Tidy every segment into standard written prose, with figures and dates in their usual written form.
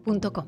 unonext.com.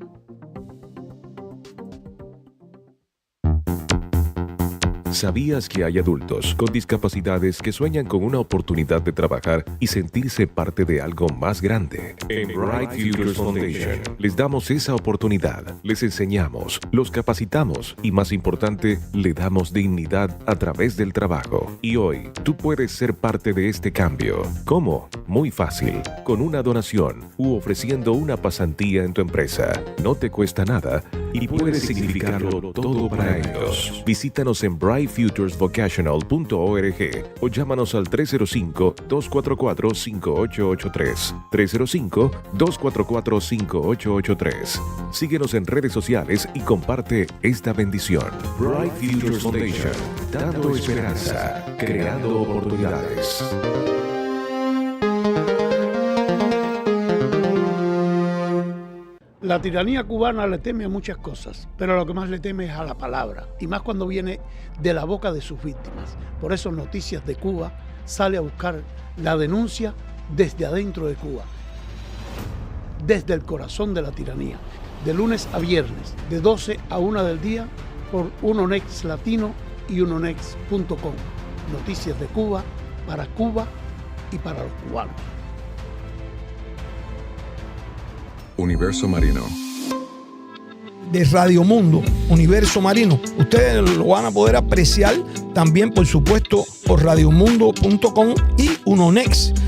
¿Sabías que hay adultos con discapacidades que sueñan con una oportunidad de trabajar y sentirse parte de algo más grande? En Bright Futures Foundation les damos esa oportunidad, les enseñamos, los capacitamos y, más importante, le damos dignidad a través del trabajo. Y hoy, tú puedes ser parte de este cambio. ¿Cómo? Muy fácil, con una donación u ofreciendo una pasantía en tu empresa. No te cuesta nada y puede significarlo todo para ellos. Visítanos en brightfuturesvocational.org o llámanos al 305-244-5883. 305-244-5883. Síguenos en redes sociales y comparte esta bendición. Bright Futures Foundation, dando esperanza, creando oportunidades. La tiranía cubana le teme a muchas cosas, pero a lo que más le teme es a la palabra, y más cuando viene de la boca de sus víctimas. Por eso Noticias de Cuba sale a buscar la denuncia desde adentro de Cuba, desde el corazón de la tiranía, de lunes a viernes, de 12 a 1 del día, por Unonext Latino y unonext.com. Noticias de Cuba y para los cubanos. Universo Marino. De Radio Mundo, Universo Marino. Ustedes lo van a poder apreciar también, por supuesto, por radiomundo.com y Unonext,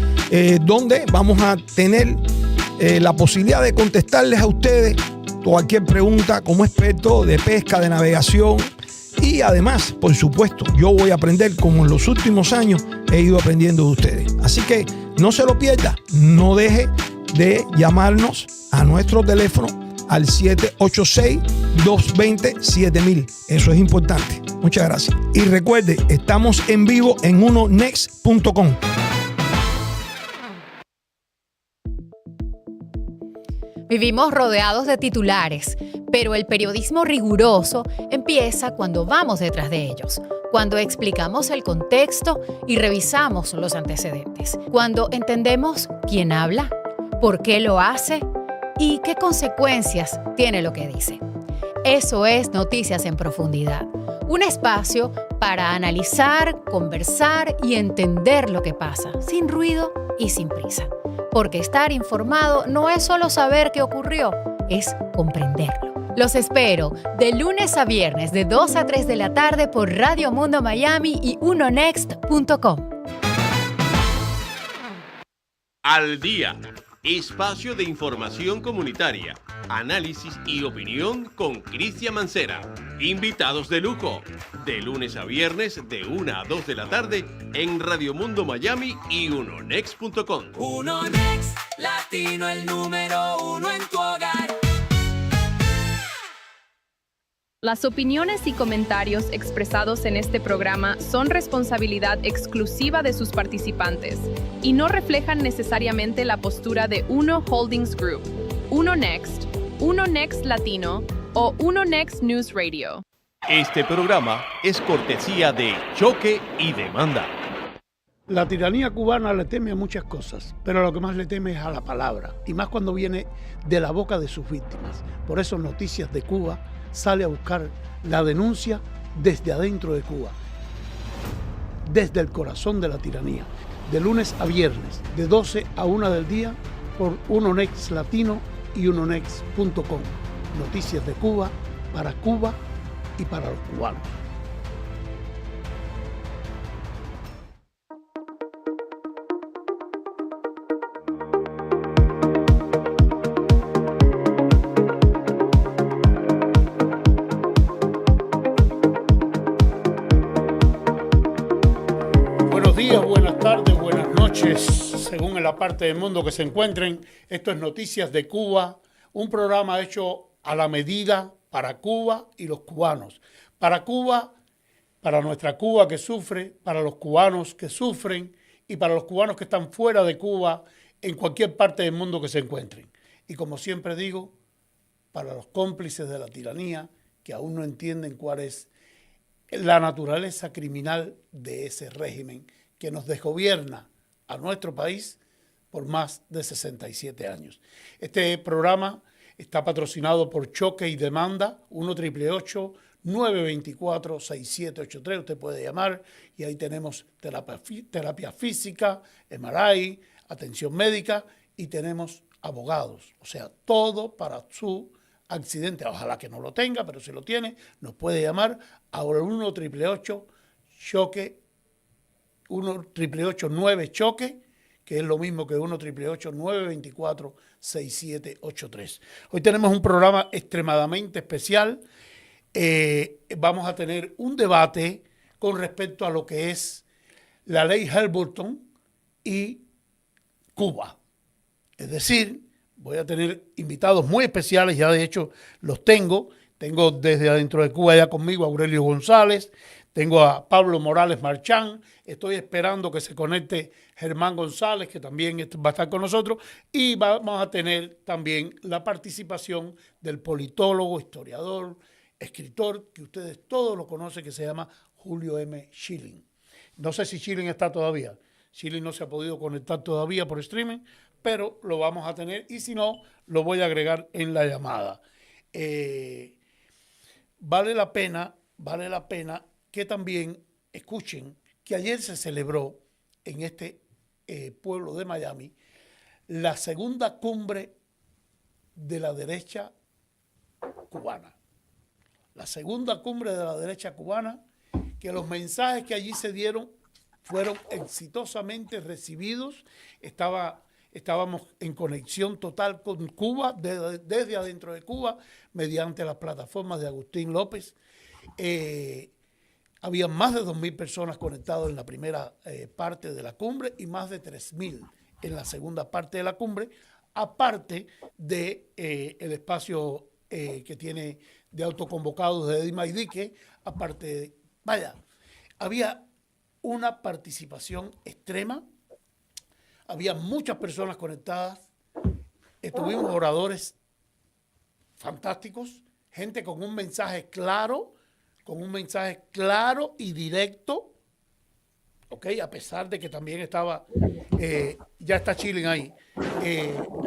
donde vamos a tener la posibilidad de contestarles a ustedes cualquier pregunta como experto de pesca, de navegación. Y además, por supuesto, yo voy a aprender como en los últimos años he ido aprendiendo de ustedes. Así que no se lo pierda, no deje de llamarnos a nuestro teléfono al 786-220-7000. Eso es importante. Muchas gracias. Y recuerde, estamos en vivo en unonext.com. Vivimos rodeados de titulares, pero el periodismo riguroso empieza cuando vamos detrás de ellos, cuando explicamos el contexto y revisamos los antecedentes, cuando entendemos quién habla, por qué lo hace y qué consecuencias tiene lo que dice. Eso es Noticias en Profundidad, un espacio para analizar, conversar y entender lo que pasa, sin ruido y sin prisa. Porque estar informado no es solo saber qué ocurrió, es comprenderlo. Los espero de lunes a viernes de 2 a 3 de la tarde por Radio Mundo Miami y unonext.com. Al día, espacio de información comunitaria, análisis y opinión con Cristian Mancera. Invitados de lujo, de lunes a viernes de 1 a 2 de la tarde en Radio Mundo Miami y unonext.com. Unonext Latino, el número 1 en tu hogar. Las opiniones y comentarios expresados en este programa son responsabilidad exclusiva de sus participantes y no reflejan necesariamente la postura de Uno Holdings Group, Unonext, Unonext Latino o Unonext News Radio. Este programa es cortesía de Choque y Demanda. La tiranía cubana le teme a muchas cosas, pero a lo que más le teme es a la palabra, y más cuando viene de la boca de sus víctimas. Por eso Noticias de Cuba sale a buscar la denuncia desde adentro de Cuba, desde el corazón de la tiranía, de lunes a viernes, de 12 a 1 del día, por Unonext Latino y unonext.com. Noticias de Cuba y para los cubanos. Buenos días, buenas tardes, buenas noches, según en la parte del mundo que se encuentren. Esto es Noticias de Cuba, un programa hecho a la medida para Cuba y los cubanos. Para Cuba, para nuestra Cuba que sufre, para los cubanos que sufren y para los cubanos que están fuera de Cuba en cualquier parte del mundo que se encuentren. Y como siempre digo, para los cómplices de la tiranía que aún no entienden cuál es la naturaleza criminal de ese régimen que nos desgobierna a nuestro país por más de 67 años. Este programa Está patrocinado por Choque y Demanda, 1-888-924-6783. Usted puede llamar y ahí tenemos terapia física, MRI, atención médica y tenemos abogados. O sea, todo para su accidente. Ojalá que no lo tenga, pero si lo tiene, nos puede llamar ahora 1-888-CHOQUE, 1-888-9-CHOQUE, que es lo mismo que 1-888-924-6783. Hoy tenemos un programa extremadamente especial. Vamos a tener un debate con respecto a lo que es la ley Helms-Burton y Cuba. Es decir, voy a tener invitados muy especiales, ya de hecho los tengo. Tengo desde adentro de Cuba ya conmigo a Aurelio González, tengo a Pablo Morales Marchán, estoy esperando que se conecte Germán González, que también va a estar con nosotros, y vamos a tener también la participación del politólogo, historiador, escritor, que ustedes todos lo conocen, que se llama Julio M. Schilling. No sé si Schilling está todavía. Schilling no se ha podido conectar todavía por streaming, pero lo vamos a tener y si no, lo voy a agregar en la llamada. Vale la pena que también escuchen que ayer se celebró en este pueblo de Miami la segunda cumbre de la derecha cubana. La segunda cumbre de la derecha cubana, que los mensajes que allí se dieron fueron exitosamente recibidos. Estábamos en conexión total con Cuba, desde adentro de Cuba, mediante las plataformas de Agustín López. Había más de 2.000 personas conectadas en la primera parte de la cumbre y más de 3.000 en la segunda parte de la cumbre, aparte de el espacio que tiene de autoconvocados de Dima y Dique, aparte había una participación extrema, había muchas personas conectadas, tuvimos oradores fantásticos, gente con un mensaje claro y directo, ¿ok? A pesar de que también estaba, ya está Schilling ahí,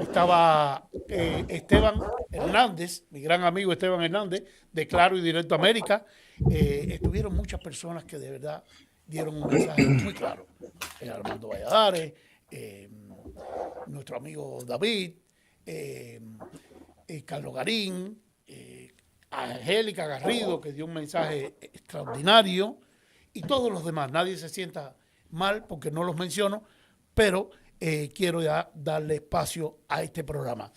estaba Esteban Hernández, mi gran amigo Esteban Hernández, de Claro y Directo América. Estuvieron muchas personas que de verdad dieron un mensaje muy claro. Armando Valladares, nuestro amigo David, Carlos Garín, Angélica Garrido, que dio un mensaje extraordinario, y todos los demás. Nadie se sienta mal porque no los menciono, pero quiero ya darle espacio a este programa.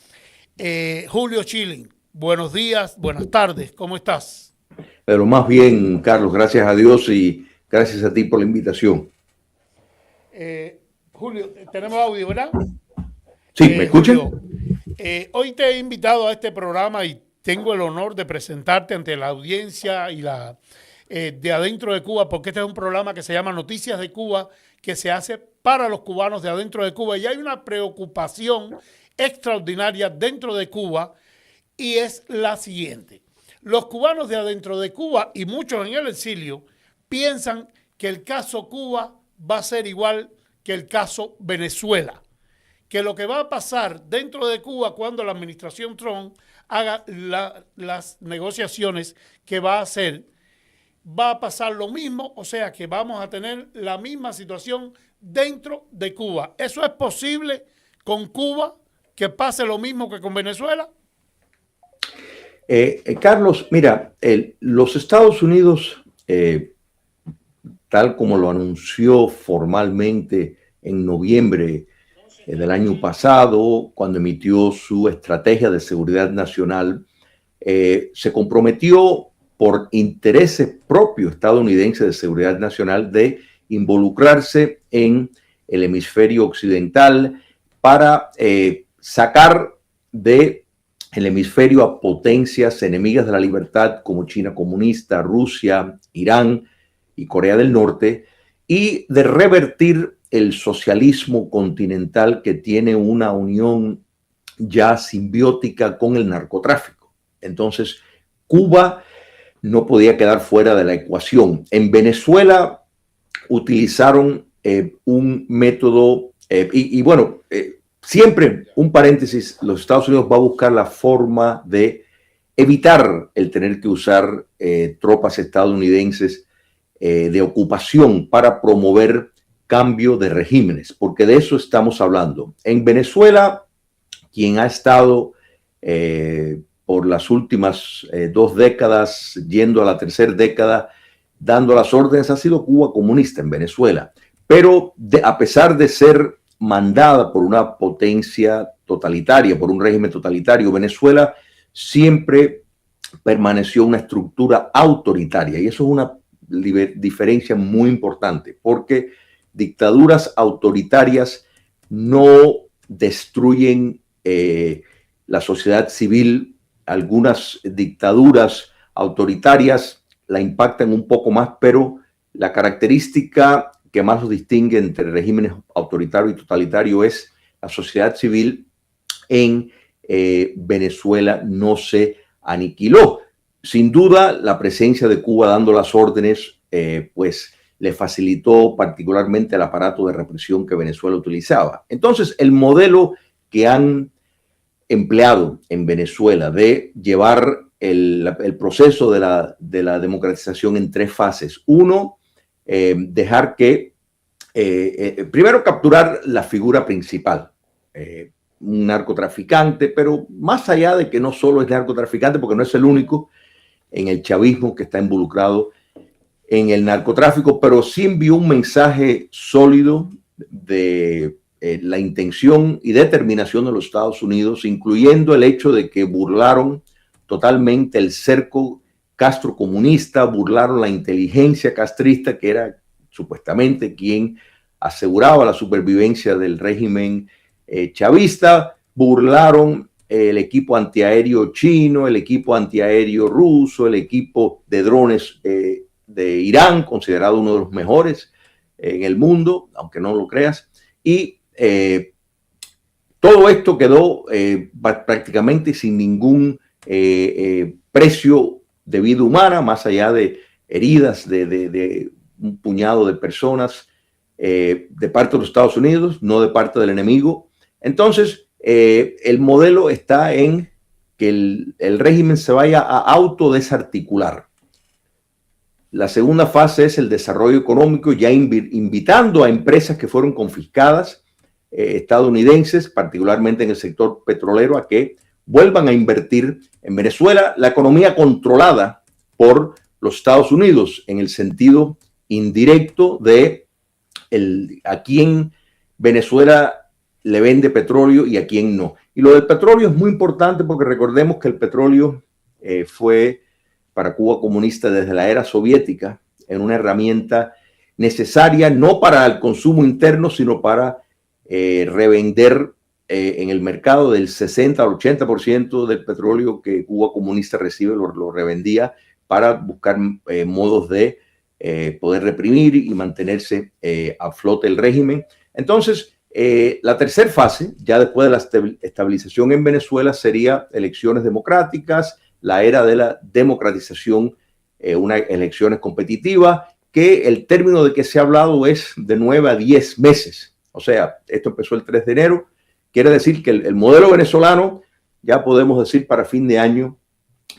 Julio Schilling, buenos días, buenas tardes, ¿cómo estás? Pero más bien, Carlos, gracias a Dios y gracias a ti por la invitación. Julio, tenemos audio, ¿verdad? Sí, ¿me escuchan? Julio, hoy te he invitado a este programa y tengo el honor de presentarte ante la audiencia y de adentro de Cuba, porque este es un programa que se llama Noticias de Cuba, que se hace para los cubanos de adentro de Cuba. Y hay una preocupación extraordinaria dentro de Cuba y es la siguiente. Los cubanos de adentro de Cuba y muchos en el exilio piensan que el caso Cuba va a ser igual que el caso Venezuela, que lo que va a pasar dentro de Cuba cuando la administración Trump haga las negociaciones que va a hacer, va a pasar lo mismo, o sea que vamos a tener la misma situación dentro de Cuba. ¿Eso es posible con Cuba, que pase lo mismo que con Venezuela? Carlos, mira, los Estados Unidos, tal como lo anunció formalmente en noviembre del año pasado, cuando emitió su estrategia de seguridad nacional, se comprometió por intereses propios estadounidenses de seguridad nacional de involucrarse en el hemisferio occidental para sacar del hemisferio a potencias enemigas de la libertad como China comunista, Rusia, Irán y Corea del Norte, y de revertir el socialismo continental que tiene una unión ya simbiótica con el narcotráfico. Entonces, Cuba no podía quedar fuera de la ecuación. En Venezuela utilizaron un método, siempre, un paréntesis, los Estados Unidos va a buscar la forma de evitar el tener que usar tropas estadounidenses de ocupación para promover cambio de regímenes, porque de eso estamos hablando. En Venezuela, quien ha estado por las últimas 2 décadas, yendo a la 3ª década, dando las órdenes, ha sido Cuba comunista en Venezuela. Pero a pesar de ser mandada por una potencia totalitaria, por un régimen totalitario, Venezuela siempre permaneció una estructura autoritaria. Y eso es una diferencia muy importante, porque dictaduras autoritarias no destruyen la sociedad civil. Algunas dictaduras autoritarias la impactan un poco más, pero la característica que más los distingue entre regímenes autoritario y totalitario es la sociedad civil. En Venezuela no se aniquiló. Sin duda, la presencia de Cuba dando las órdenes, pues le facilitó particularmente el aparato de represión que Venezuela utilizaba. Entonces, el modelo que han empleado en Venezuela de llevar el proceso de la democratización en 3 fases. Uno, dejar que, primero, capturar la figura principal, un narcotraficante, pero más allá de que no solo es narcotraficante, porque no es el único en el chavismo que está involucrado en el narcotráfico, pero sí envió un mensaje sólido de la intención y determinación de los Estados Unidos, incluyendo el hecho de que burlaron totalmente el cerco castrocomunista, burlaron la inteligencia castrista, que era supuestamente quien aseguraba la supervivencia del régimen chavista, burlaron el equipo antiaéreo chino, el equipo antiaéreo ruso, el equipo de drones de Irán, considerado uno de los mejores en el mundo, aunque no lo creas, y todo esto quedó prácticamente sin ningún precio de vida humana, más allá de heridas de un puñado de personas de parte de los Estados Unidos, no de parte del enemigo. Entonces, el modelo está en que el régimen se vaya a autodesarticular. La segunda fase es el desarrollo económico, ya invitando a empresas que fueron confiscadas, estadounidenses, particularmente en el sector petrolero, a que vuelvan a invertir en Venezuela. La economía controlada por los Estados Unidos en el sentido indirecto de a quién Venezuela le vende petróleo y a quién no. Y lo del petróleo es muy importante porque recordemos que el petróleo fue para Cuba comunista desde la era soviética en una herramienta necesaria no para el consumo interno, sino para revender en el mercado del 60 al 80% del petróleo que Cuba comunista recibe, lo revendía para buscar modos de poder reprimir y mantenerse a flote el régimen. Entonces, la tercera fase, ya después de la estabilización en Venezuela, sería elecciones democráticas, la era de la democratización, unas elecciones competitivas, que el término de que se ha hablado es de 9 a 10 meses. O sea, esto empezó el 3 de enero. Quiere decir que el modelo venezolano, ya podemos decir para fin de año,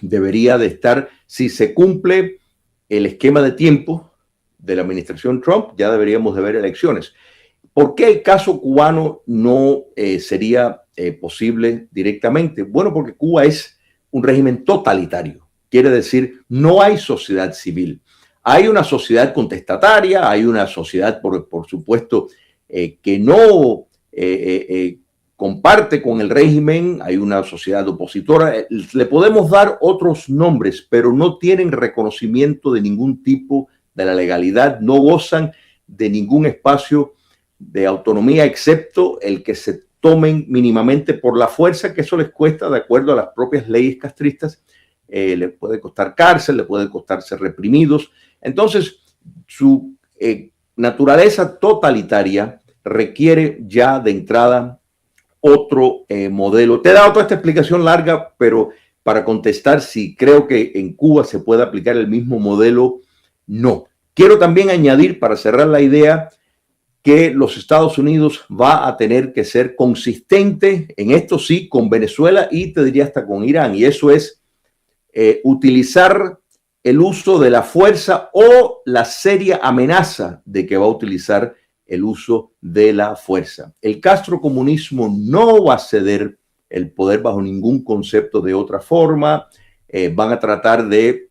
debería de estar, si se cumple el esquema de tiempo de la administración Trump, ya deberíamos de ver elecciones. ¿Por qué el caso cubano no sería posible directamente? Bueno, porque Cuba es un régimen totalitario. Quiere decir, no hay sociedad civil. Hay una sociedad contestataria, hay una sociedad, por supuesto, que no comparte con el régimen, hay una sociedad opositora. Le podemos dar otros nombres, pero no tienen reconocimiento de ningún tipo de la legalidad, no gozan de ningún espacio de autonomía, excepto el que se tomen mínimamente por la fuerza, que eso les cuesta de acuerdo a las propias leyes castristas. Les puede costar cárcel, les puede costar ser reprimidos. Entonces, su naturaleza totalitaria requiere ya de entrada otro modelo. Te he dado toda esta explicación larga, pero para contestar si creo que en Cuba se puede aplicar el mismo modelo, no. Quiero también añadir, para cerrar la idea, que los Estados Unidos va a tener que ser consistente en esto, sí, con Venezuela y te diría hasta con Irán. Y eso es utilizar el uso de la fuerza o la seria amenaza de que va a utilizar el uso de la fuerza. El castrocomunismo no va a ceder el poder bajo ningún concepto de otra forma. Van a tratar de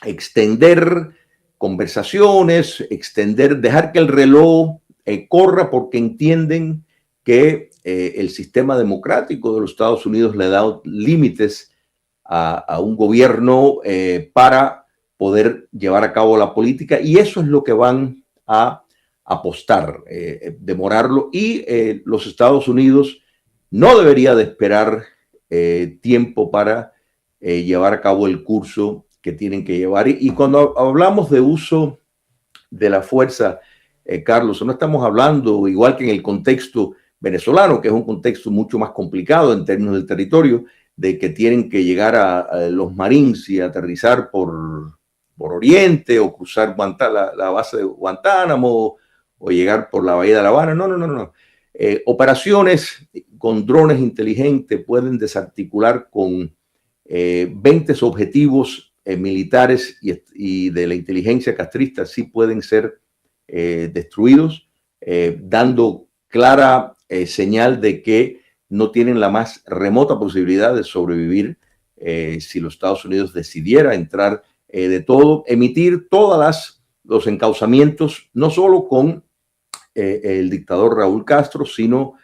extender conversaciones, dejar que el reloj corra porque entienden que el sistema democrático de los Estados Unidos le da límites a un gobierno para poder llevar a cabo la política, y eso es lo que van a apostar, demorarlo, y los Estados Unidos no debería de esperar tiempo para llevar a cabo el curso que tienen que llevar. Y cuando hablamos de uso de la fuerza, Carlos, no estamos hablando, igual que en el contexto venezolano, que es un contexto mucho más complicado en términos del territorio, de que tienen que llegar a los Marines y aterrizar por Oriente o cruzar la base de Guantánamo o llegar por la Bahía de La Habana. No. Operaciones con drones inteligentes pueden desarticular con 20 objetivos militares y de la inteligencia castrista sí pueden ser destruidos, dando clara señal de que no tienen la más remota posibilidad de sobrevivir si los Estados Unidos decidiera entrar de todo, emitir todos los encauzamientos, no solo con el dictador Raúl Castro, sino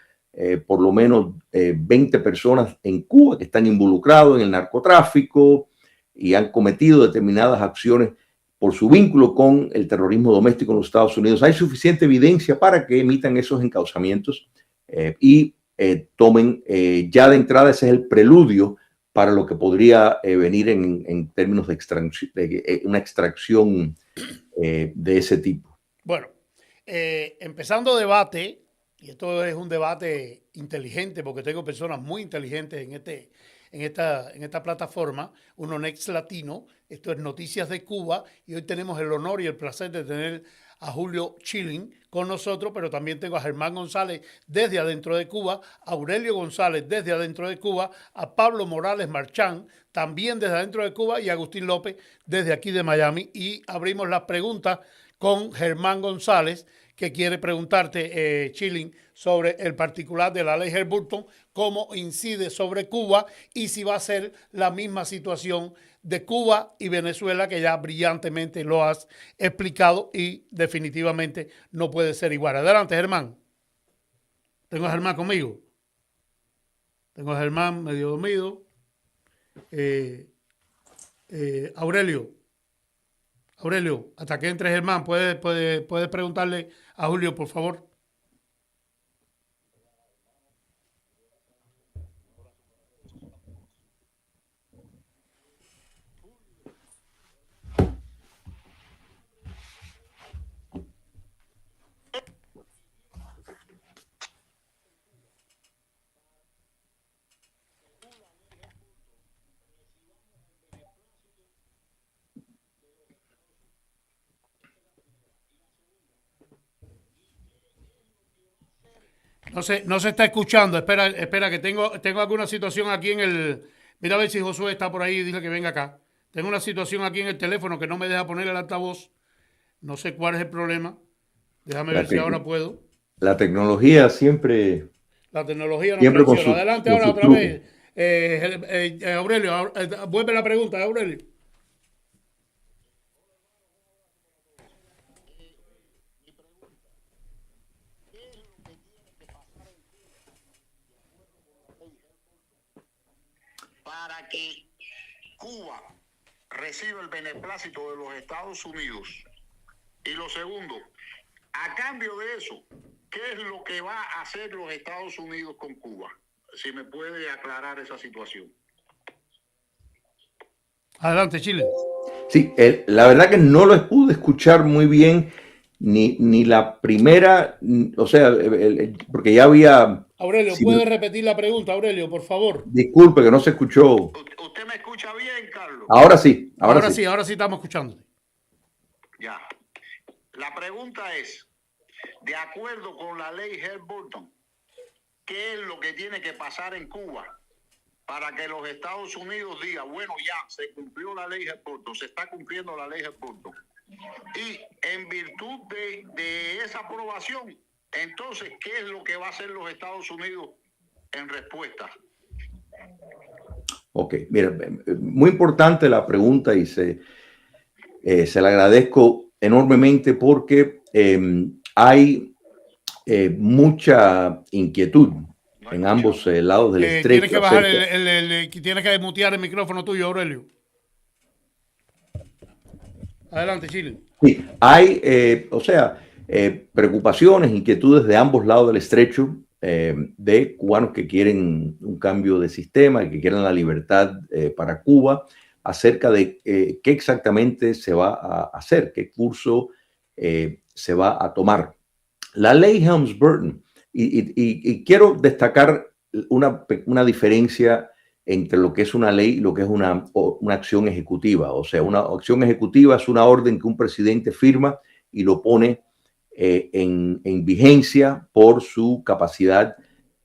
por lo menos 20 personas en Cuba que están involucrados en el narcotráfico y han cometido determinadas acciones por su vínculo con el terrorismo doméstico en los Estados Unidos. Hay suficiente evidencia para que emitan esos encauzamientos y tomen ya de entrada. Ese es el preludio para lo que podría venir en términos de una extracción de ese tipo. Bueno, empezando debate, y esto es un debate inteligente porque tengo personas muy inteligentes en esta plataforma, Uno Next Latino. Esto es Noticias de Cuba, y hoy tenemos el honor y el placer de tener a Julio Chilling con nosotros, pero también tengo a Germán González desde adentro de Cuba, a Aurelio González desde adentro de Cuba, a Pablo Morales Marchán también desde adentro de Cuba y a Agustín López desde aquí de Miami. Y abrimos las preguntas con Germán González, que quiere preguntarte, Chilling, sobre el particular de la ley Helms-Burton, cómo incide sobre Cuba y si va a ser la misma situación de Cuba y Venezuela, que ya brillantemente lo has explicado y definitivamente no puede ser igual. Adelante, Germán. Tengo a Germán conmigo. Tengo a Germán medio dormido. Aurelio, hasta que entre Germán, ¿puedes preguntarle a Julio, por favor? No se está escuchando. Espera, que tengo alguna situación aquí en el... Mira a ver si Josué está por ahí, dile que venga acá. Tengo una situación aquí en el teléfono que no me deja poner el altavoz. No sé cuál es el problema. Déjame ver si ahora puedo. La tecnología siempre... La tecnología no siempre funciona. Adelante ahora otra vez. Aurelio, vuelve la pregunta, Aurelio. Para que Cuba reciba el beneplácito de los Estados Unidos. Y lo segundo, a cambio de eso, ¿qué es lo que va a hacer los Estados Unidos con Cuba? Si me puede aclarar esa situación. Adelante, Chile. Sí, la verdad que no lo pude escuchar muy bien, ni la primera, o sea, porque ya había... Aurelio, ¿puede repetir la pregunta, Aurelio, por favor? Disculpe, que no se escuchó. ¿Usted me escucha bien, Carlos? Ahora sí. Ahora sí estamos escuchando. Ya. La pregunta es, de acuerdo con la ley Helms-Burton, ¿qué es lo que tiene que pasar en Cuba para que los Estados Unidos digan, bueno, ya se cumplió la ley Helms-Burton, se está cumpliendo la ley Helms-Burton? Y en virtud de esa aprobación, entonces, ¿qué es lo que va a hacer los Estados Unidos en respuesta? Ok, mira, muy importante la pregunta y se la agradezco enormemente porque hay mucha inquietud en ambos lados del estrecho. Tienes que bajar tienes que mutear el micrófono tuyo, Aurelio. Adelante, Chile. Sí, hay, preocupaciones, inquietudes de ambos lados del estrecho, de cubanos que quieren un cambio de sistema, que quieren la libertad para Cuba, acerca de qué exactamente se va a hacer, qué curso se va a tomar. La ley Helms-Burton, y quiero destacar una diferencia entre lo que es una ley y lo que es una acción ejecutiva. O sea, una acción ejecutiva es una orden que un presidente firma y lo pone en vigencia por su capacidad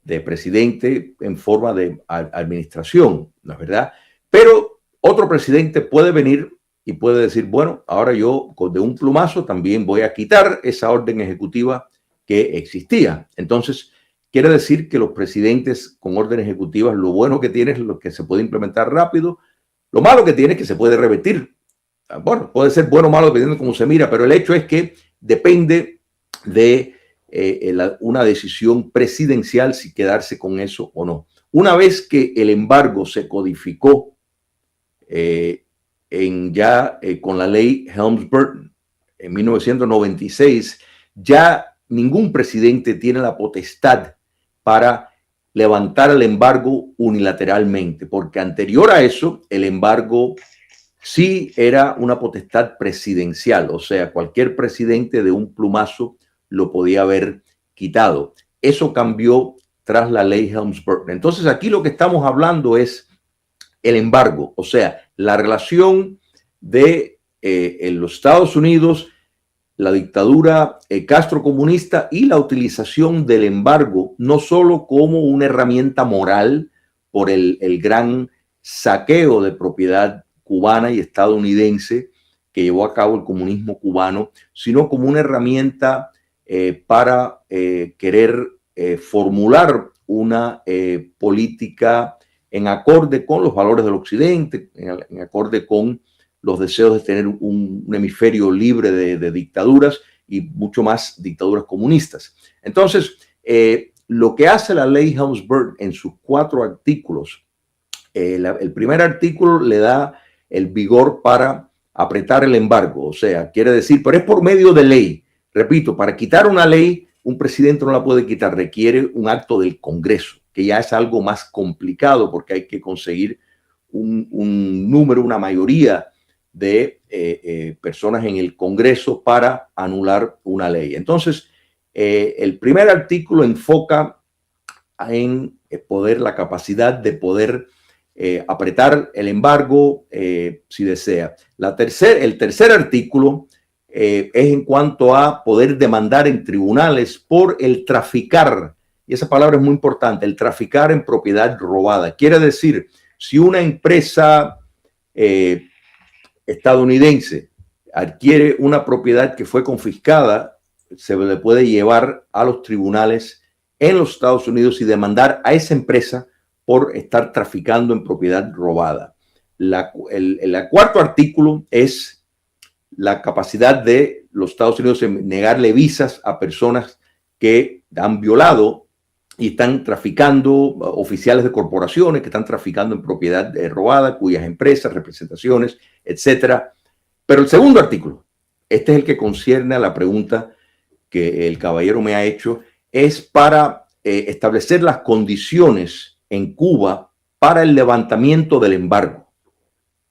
de presidente en forma de administración, ¿no es verdad? Pero otro presidente puede venir y puede decir, bueno, ahora yo de un plumazo también voy a quitar esa orden ejecutiva que existía. Entonces, quiere decir que los presidentes con orden ejecutiva, lo bueno que tiene es lo que se puede implementar rápido, lo malo que tiene es que se puede revertir. Bueno, puede ser bueno o malo dependiendo de cómo se mira, pero el hecho es que depende de una decisión presidencial si quedarse con eso o no. Una vez que el embargo se codificó con la ley Helms-Burton en 1996, ya ningún presidente tiene la potestad para levantar el embargo unilateralmente, porque anterior a eso, el embargo sí era una potestad presidencial, o sea, cualquier presidente de un plumazo lo podía haber quitado. Eso cambió tras la ley Helms-Burton. Entonces, aquí lo que estamos hablando es el embargo, o sea, la relación de en los Estados Unidos, la dictadura castrocomunista y la utilización del embargo, no solo como una herramienta moral por el gran saqueo de propiedad cubana y estadounidense que llevó a cabo el comunismo cubano, sino como una herramienta para querer formular una política en acorde con los valores del Occidente, en acorde con los deseos de tener un hemisferio libre de dictaduras y mucho más dictaduras comunistas. Entonces, lo que hace la ley Helms-Burton en sus 4 artículos, el primer artículo le da el vigor para apretar el embargo, o sea, quiere decir, pero es por medio de ley. Repito, para quitar una ley, un presidente no la puede quitar, requiere un acto del Congreso, que ya es algo más complicado porque hay que conseguir un número, una mayoría de personas en el Congreso para anular una ley. Entonces, el primer artículo enfoca en la capacidad de poder apretar el embargo si desea. El tercer artículo es en cuanto a poder demandar en tribunales por el traficar, y esa palabra es muy importante, el traficar en propiedad robada. Quiere decir, si una empresa estadounidense adquiere una propiedad que fue confiscada, se le puede llevar a los tribunales en los Estados Unidos y demandar a esa empresa por estar traficando en propiedad robada. El cuarto artículo es la capacidad de los Estados Unidos en negarle visas a personas que han violado y están traficando, oficiales de corporaciones que están traficando en propiedad robada, cuyas empresas, representaciones, etcétera. Pero el segundo artículo, este es el que concierne a la pregunta que el caballero me ha hecho, es para establecer las condiciones en Cuba para el levantamiento del embargo,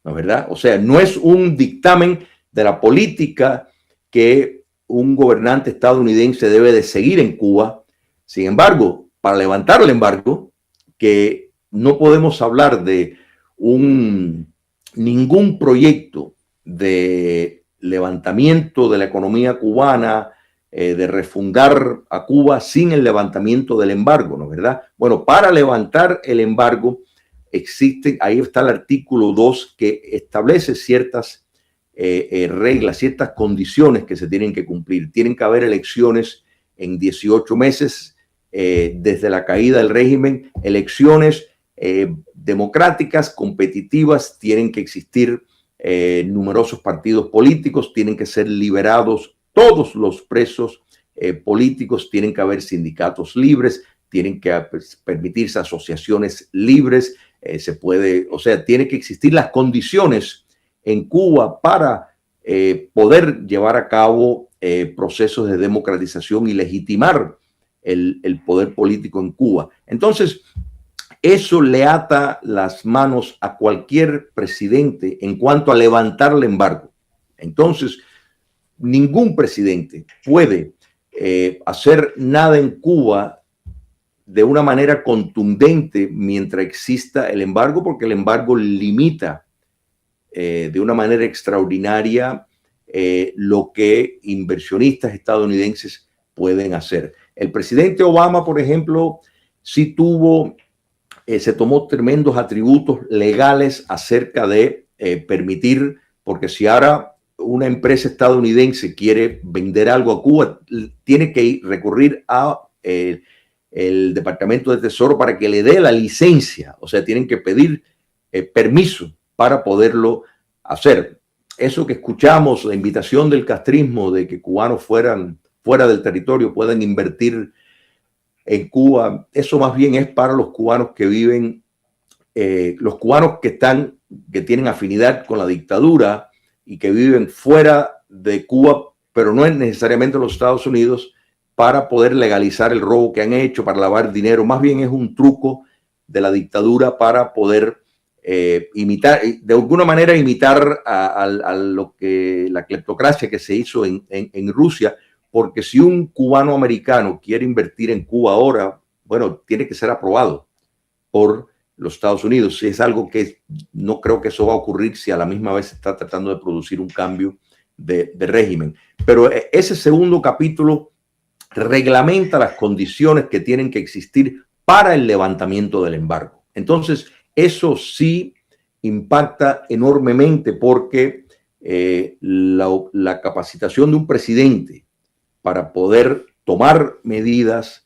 ¿no es verdad? O sea, no es un dictamen de la política que un gobernante estadounidense debe de seguir en Cuba. Sin embargo, para levantar el embargo, que no podemos hablar de ningún proyecto de levantamiento de la economía cubana de refundar a Cuba sin el levantamiento del embargo, ¿no es verdad? Bueno, para levantar el embargo existe, ahí está el artículo 2 que establece ciertas reglas, ciertas condiciones que se tienen que cumplir. Tienen que haber elecciones en 18 meses desde la caída del régimen, elecciones democráticas, competitivas, tienen que existir numerosos partidos políticos, tienen que ser liberados todos los presos políticos, tienen que haber sindicatos libres, tienen que permitirse asociaciones libres, tienen que existir las condiciones en Cuba para poder llevar a cabo procesos de democratización y legitimar el poder político en Cuba. Entonces, eso le ata las manos a cualquier presidente en cuanto a levantar el embargo. Entonces, ningún presidente puede hacer nada en Cuba de una manera contundente mientras exista el embargo, porque el embargo limita de una manera extraordinaria lo que inversionistas estadounidenses pueden hacer. El presidente Obama, por ejemplo, sí se tomó tremendos atributos legales acerca de permitir, porque si ahora una empresa estadounidense quiere vender algo a Cuba, tiene que recurrir a el Departamento de Tesoro para que le dé la licencia. O sea, tienen que pedir permiso para poderlo hacer. Eso que escuchamos, la invitación del castrismo de que cubanos fuera del territorio puedan invertir en Cuba, eso más bien es para los cubanos que viven, los cubanos que tienen afinidad con la dictadura y que viven fuera de Cuba, pero no es necesariamente los Estados Unidos, para poder legalizar el robo que han hecho, para lavar dinero. Más bien es un truco de la dictadura para poder imitar, de alguna manera imitar a lo que la cleptocracia que se hizo en Rusia, porque si un cubano americano quiere invertir en Cuba ahora, bueno, tiene que ser aprobado por los Estados Unidos. Es algo que no creo que eso va a ocurrir si a la misma vez se está tratando de producir un cambio de régimen. Pero ese segundo capítulo reglamenta las condiciones que tienen que existir para el levantamiento del embargo. Entonces, eso sí impacta enormemente porque la capacitación de un presidente para poder tomar medidas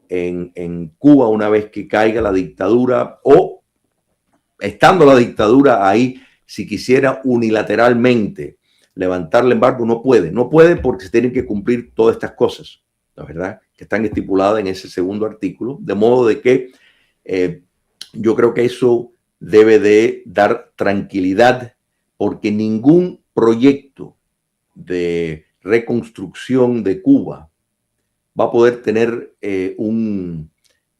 en Cuba una vez que caiga la dictadura, o estando la dictadura ahí, si quisiera unilateralmente levantar el embargo, no puede porque se tienen que cumplir todas estas cosas, la verdad, que están estipuladas en ese segundo artículo, de modo de que yo creo que eso debe de dar tranquilidad, porque ningún proyecto de reconstrucción de Cuba va a poder tener un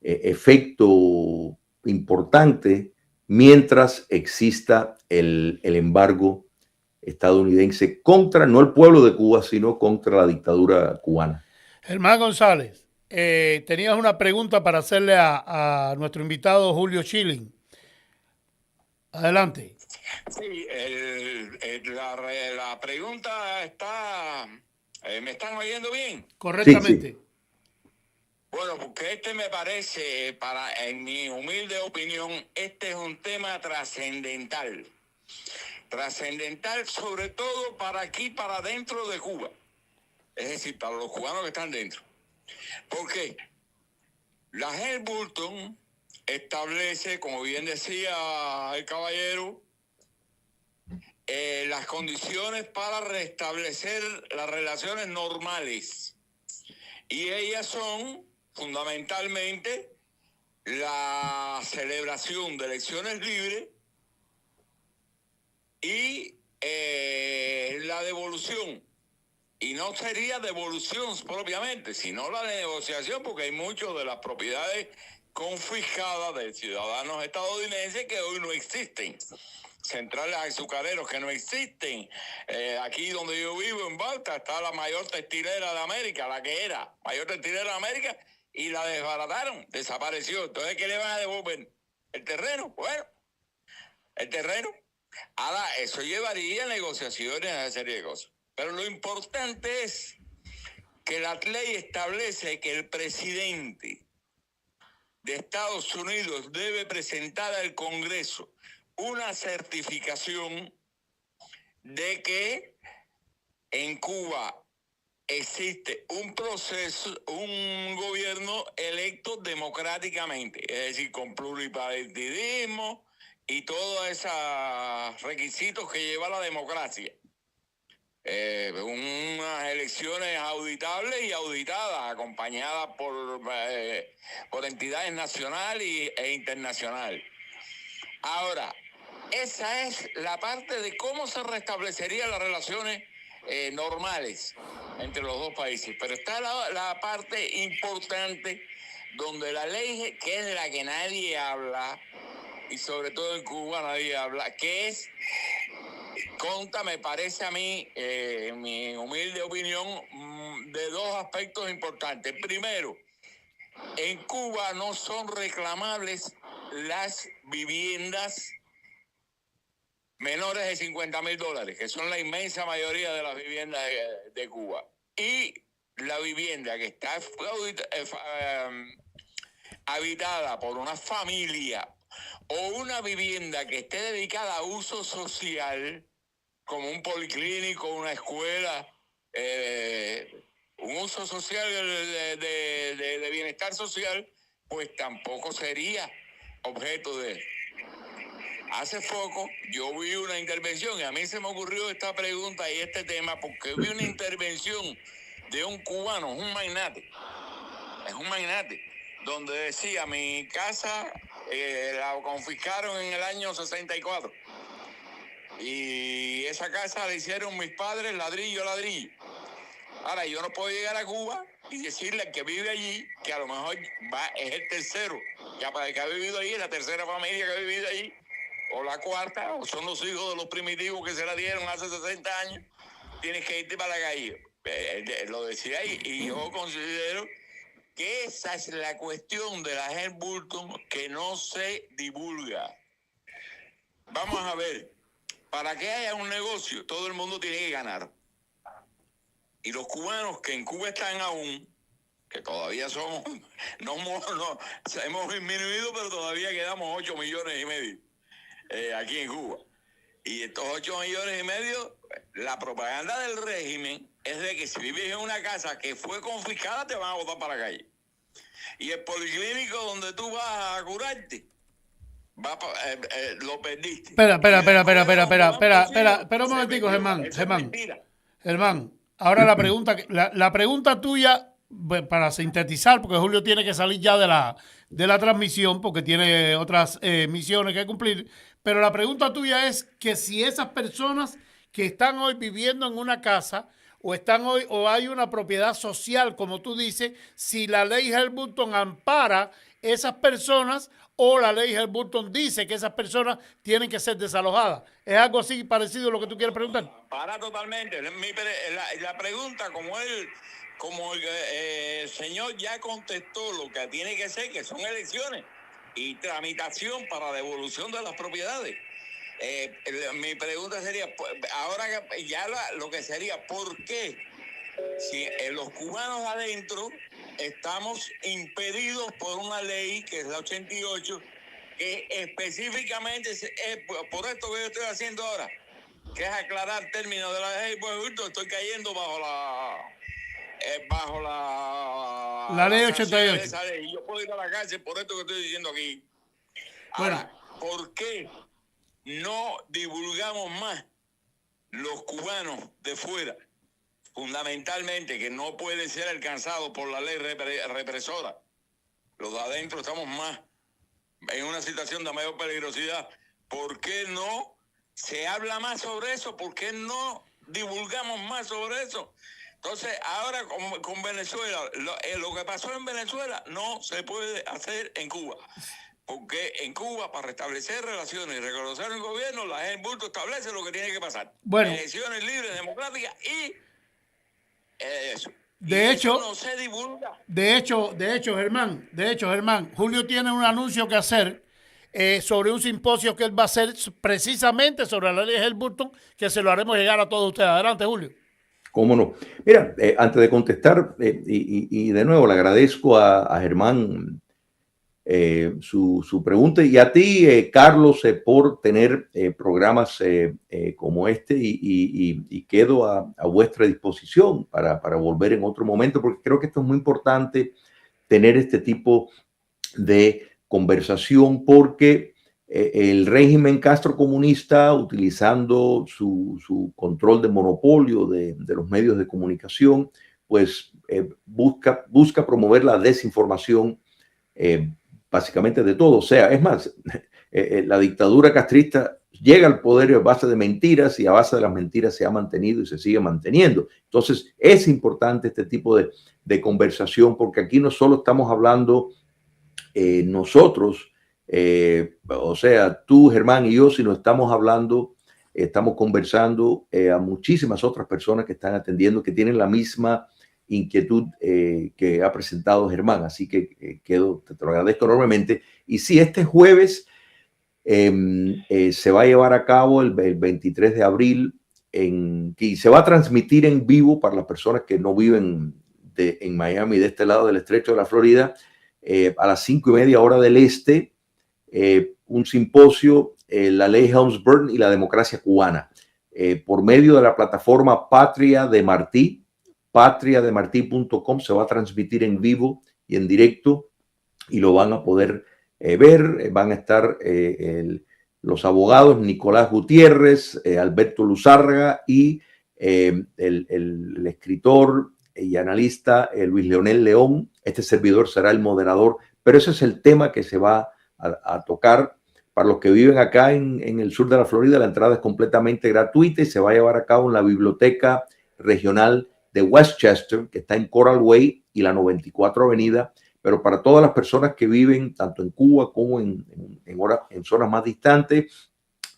efecto importante mientras exista el embargo estadounidense contra, no el pueblo de Cuba, sino contra la dictadura cubana. Germán González, tenías una pregunta para hacerle a nuestro invitado Julio Schilling. Adelante. Sí, la pregunta está... ¿Me están oyendo bien? Correctamente. Sí. Bueno, porque me parece, en mi humilde opinión, este es un tema trascendental. Trascendental sobre todo para aquí, para dentro de Cuba. Es decir, para los cubanos que están dentro. Porque la Helms-Burton establece, como bien decía el caballero, las condiciones para restablecer las relaciones normales. Y ellas son fundamentalmente la celebración de elecciones libres y la devolución. Y no sería devolución propiamente, sino la negociación, porque hay muchas de las propiedades confiscadas de ciudadanos estadounidenses que hoy no existen. Centrales azucareros que no existen. Aquí donde yo vivo, en Balta, está la mayor textilera de América, la que era mayor textilera de América, y la desbarataron, desapareció. Entonces, ¿qué le van a devolver? ¿El terreno? Bueno, el terreno. Ahora, eso llevaría a negociaciones, a una serie de cosas. Pero lo importante es que la ley establece que el presidente de Estados Unidos debe presentar al Congreso una certificación de que en Cuba existe un proceso, un gobierno electo democráticamente, es decir, con pluripartidismo y todos esos requisitos que lleva la democracia. Unas elecciones auditables y auditadas, acompañadas por entidades nacionales e internacionales. Ahora, esa es la parte de cómo se restablecerían las relaciones normales entre los dos países. Pero está la parte importante donde la ley, que es de la que nadie habla, y sobre todo en Cuba nadie habla, que es, me parece a mí, en mi humilde opinión, de dos aspectos importantes. Primero, en Cuba no son reclamables las viviendas menores de $50,000, que son la inmensa mayoría de las viviendas de Cuba. Y la vivienda que está habitada por una familia o una vivienda que esté dedicada a uso social, como un policlínico, una escuela, un uso social de bienestar social, pues tampoco sería objeto de... Hace poco yo vi una intervención y a mí se me ocurrió esta pregunta y este tema porque vi una intervención de un cubano, es un magnate, donde decía: mi casa la confiscaron en el año 64 y esa casa la hicieron mis padres ladrillo a ladrillo. Ahora yo no puedo llegar a Cuba y decirle al que vive allí que a lo mejor es el tercero, ya para el que ha vivido allí, la tercera familia que ha vivido allí, o la cuarta, o son los hijos de los primitivos que se la dieron hace 60 años, tienes que irte para la calle. Lo decía ahí, y yo considero que esa es la cuestión de la Helms-Burton que no se divulga. Vamos a ver, para que haya un negocio, todo el mundo tiene que ganar. Y los cubanos que en Cuba están aún, que todavía somos, no hemos disminuido, pero todavía quedamos 8,5 millones aquí en Cuba. Y estos 8,5 millones, la propaganda del régimen es de que si vives en una casa que fue confiscada, te van a botar para la calle. Y el policlínico donde tú vas a curarte, lo perdiste. Espera un momentico, Germán. Ahora la pregunta tuya, para sintetizar, porque Julio tiene que salir ya de la transmisión porque tiene otras misiones que cumplir, pero la pregunta tuya es que si esas personas que están hoy viviendo en una casa o hay una propiedad social, como tú dices, si la ley Helms-Burton ampara esas personas o la ley Helms-Burton dice que esas personas tienen que ser desalojadas. ¿Es algo así parecido a lo que tú quieres preguntar? Para totalmente. La pregunta, como el señor ya contestó lo que tiene que ser, que son elecciones y tramitación para devolución de las propiedades. Mi pregunta sería, ahora ya lo que sería, ¿por qué si los cubanos adentro estamos impedidos por una ley que es la 88, que específicamente por esto que yo estoy haciendo ahora, que es aclarar términos de la ley, pues estoy cayendo bajo la ley 88. Esa ley. Yo puedo ir a la cárcel por esto que estoy diciendo aquí. Ahora, ¿por qué no divulgamos más los cubanos de fuera? Fundamentalmente, que no pueden ser alcanzados por la ley represora. Los de adentro estamos más en una situación de mayor peligrosidad. ¿Por qué no se habla más sobre eso? ¿Por qué no divulgamos más sobre eso? Entonces, ahora con Venezuela, lo que pasó en Venezuela no se puede hacer en Cuba. Porque en Cuba, para restablecer relaciones y reconocer el gobierno, la Helms-Burton establece lo que tiene que pasar. Elecciones libres, democráticas y eso. De hecho, no se divulga. De hecho, Germán, Julio tiene un anuncio que hacer sobre un simposio que él va a hacer precisamente sobre la ley Helms-Burton, que se lo haremos llegar a todos ustedes. Adelante, Julio. ¿Cómo no? Mira, antes de contestar, y de nuevo le agradezco a Germán su pregunta y a ti, Carlos, por tener programas como este y quedo a vuestra disposición para volver en otro momento, porque creo que esto es muy importante tener este tipo de conversación, porque el régimen castrocomunista, utilizando su control de monopolio de los medios de comunicación, pues busca promover la desinformación básicamente de todo. O sea, es más, la dictadura castrista llega al poder a base de mentiras y a base de las mentiras se ha mantenido y se sigue manteniendo. Entonces, es importante este tipo de conversación, porque aquí no solo estamos hablando nosotros, o sea, tú, Germán y yo, sino estamos hablando, estamos conversando a muchísimas otras personas que están atendiendo, que tienen la misma inquietud que ha presentado Germán. Así que te lo agradezco enormemente. Y sí, este jueves se va a llevar a cabo el 23 de abril y se va a transmitir en vivo para las personas que no viven en Miami, de este lado del estrecho de la Florida, a las 5:30 hora del este, un simposio, la ley Helms-Burton y la democracia cubana, por medio de la plataforma Patria de Martí, patriademarti.com. Se va a transmitir en vivo y en directo y lo van a poder ver. Van a estar los abogados Nicolás Gutiérrez, Alberto Luzárraga y el escritor y analista Luis Leonel León. Este servidor será el moderador, pero ese es el tema que se va a tocar. Para los que viven acá en el sur de la Florida, la entrada es completamente gratuita y se va a llevar a cabo en la Biblioteca Regional de Westchester, que está en Coral Way y la 94 Avenida. Pero para todas las personas que viven tanto en Cuba como en zonas más distantes,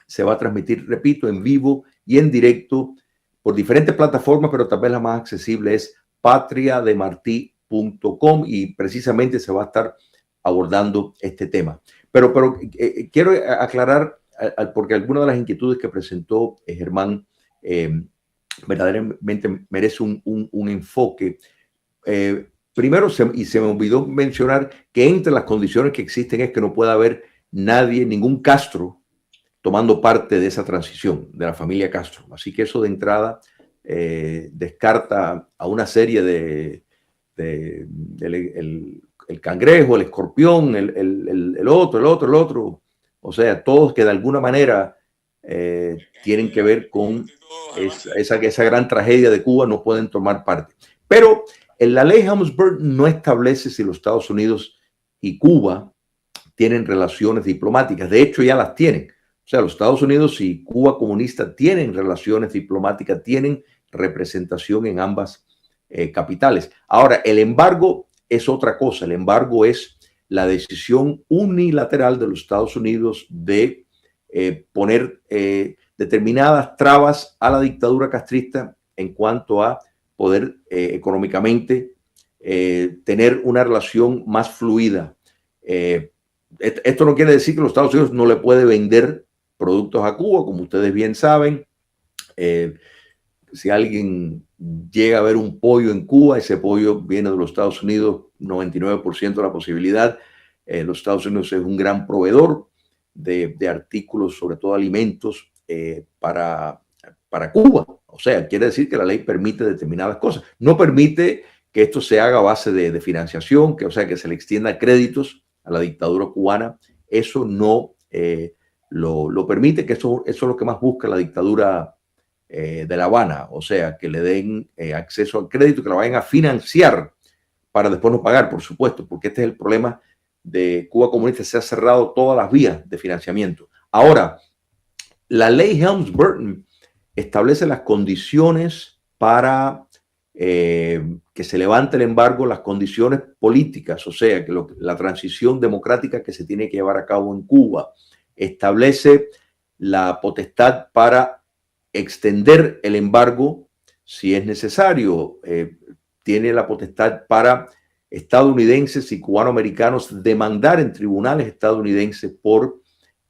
se va a transmitir, repito, en vivo y en directo por diferentes plataformas, pero tal vez la más accesible es patriademarti.com, y precisamente se va a estar abordando este tema. Pero quiero aclarar, porque algunas de las inquietudes que presentó Germán verdaderamente merece un enfoque. Primero, se me olvidó mencionar que entre las condiciones que existen es que no pueda haber nadie, ningún Castro, tomando parte de esa transición de la familia Castro. Así que eso de entrada descarta a una serie el cangrejo, el escorpión, el otro. O sea, todos que de alguna manera tienen que ver con esa gran tragedia de Cuba, no pueden tomar parte. Pero en la ley Helms-Burton no establece si los Estados Unidos y Cuba tienen relaciones diplomáticas. De hecho, ya las tienen. O sea, los Estados Unidos y Cuba comunista tienen relaciones diplomáticas, tienen representación en ambas capitales. Ahora, el embargo es otra cosa. El embargo es la decisión unilateral de los Estados Unidos de poner determinadas trabas a la dictadura castrista en cuanto a poder económicamente tener una relación más fluida. Esto no quiere decir que los Estados Unidos no le puede vender productos a Cuba, como ustedes bien saben. Si alguien llega a ver un pollo en Cuba, ese pollo viene de los Estados Unidos, 99% de la posibilidad. Los Estados Unidos es un gran proveedor de artículos, sobre todo alimentos, para Cuba. O sea, quiere decir que la ley permite determinadas cosas. No permite que esto se haga a base de financiación, que se le extienda créditos a la dictadura cubana. Eso no lo permite, que eso es lo que más busca la dictadura de La Habana. O sea, que le den acceso al crédito, que la vayan a financiar para después no pagar, por supuesto, porque este es el problema de Cuba comunista. Se ha cerrado todas las vías de financiamiento. Ahora, la ley Helms-Burton establece las condiciones para que se levante el embargo, las condiciones políticas, o sea, que la transición democrática que se tiene que llevar a cabo en Cuba. Establece la potestad para extender el embargo si es necesario. Tiene la potestad para estadounidenses y cubanoamericanos demandar en tribunales estadounidenses por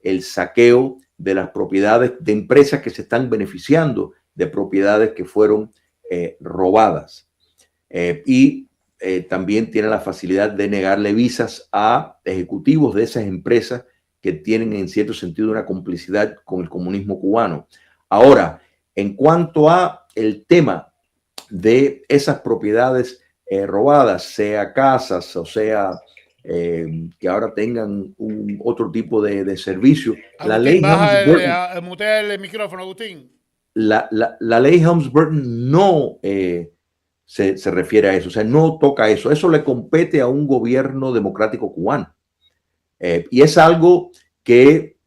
el saqueo de las propiedades de empresas que se están beneficiando de propiedades que fueron robadas. Y también tiene la facilidad de negarle visas a ejecutivos de esas empresas que tienen en cierto sentido una complicidad con el comunismo cubano. Ahora, en cuanto a el tema de esas propiedades robadas, sea casas o sea que ahora tengan otro tipo de servicio, Agustín, la ley baja mutea el micrófono, Agustín. La ley Helms-Burton no se refiere a eso, o sea, no toca eso. Eso le compete a un gobierno democrático cubano. Y es algo que,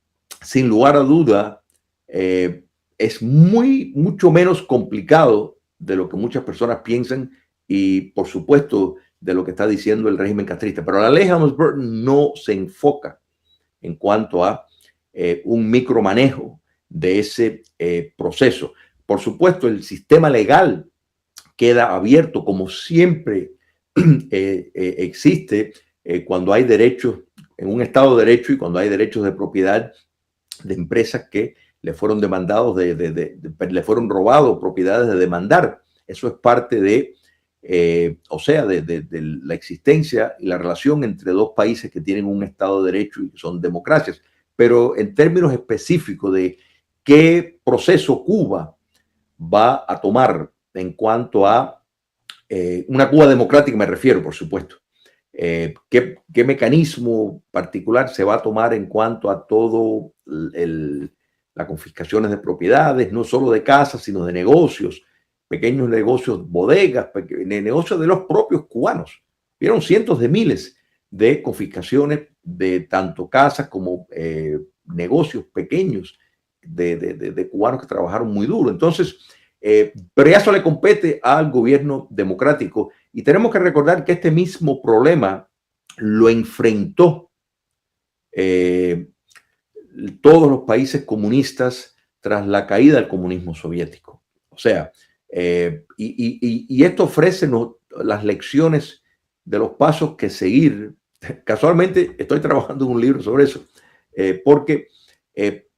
sin lugar a duda, es mucho menos complicado de lo que muchas personas piensan y, por supuesto, de lo que está diciendo el régimen castrista. Pero la ley Helms-Burton no se enfoca en cuanto a un micromanejo de ese proceso. Por supuesto, el sistema legal queda abierto, como siempre existe cuando hay derechos en un Estado de Derecho y cuando hay derechos de propiedad de empresas que le fueron demandados, le fueron robados propiedades de demandar. Eso es parte de la existencia y la relación entre dos países que tienen un Estado de Derecho y que son democracias. Pero en términos específicos de qué proceso Cuba va a tomar en cuanto a una Cuba democrática, me refiero, por supuesto, ¿qué mecanismo particular se va a tomar en cuanto a todo las confiscaciones de propiedades, no solo de casas, sino de negocios, pequeños negocios, bodegas, negocios de los propios cubanos? Vieron cientos de miles de confiscaciones de tanto casas como negocios pequeños de cubanos que trabajaron muy duro. Entonces, pero eso le compete al gobierno democrático. Y tenemos que recordar que este mismo problema lo enfrentó todos los países comunistas tras la caída del comunismo soviético. O sea, y esto ofrece las lecciones de los pasos que seguir. Casualmente estoy trabajando en un libro sobre eso, porque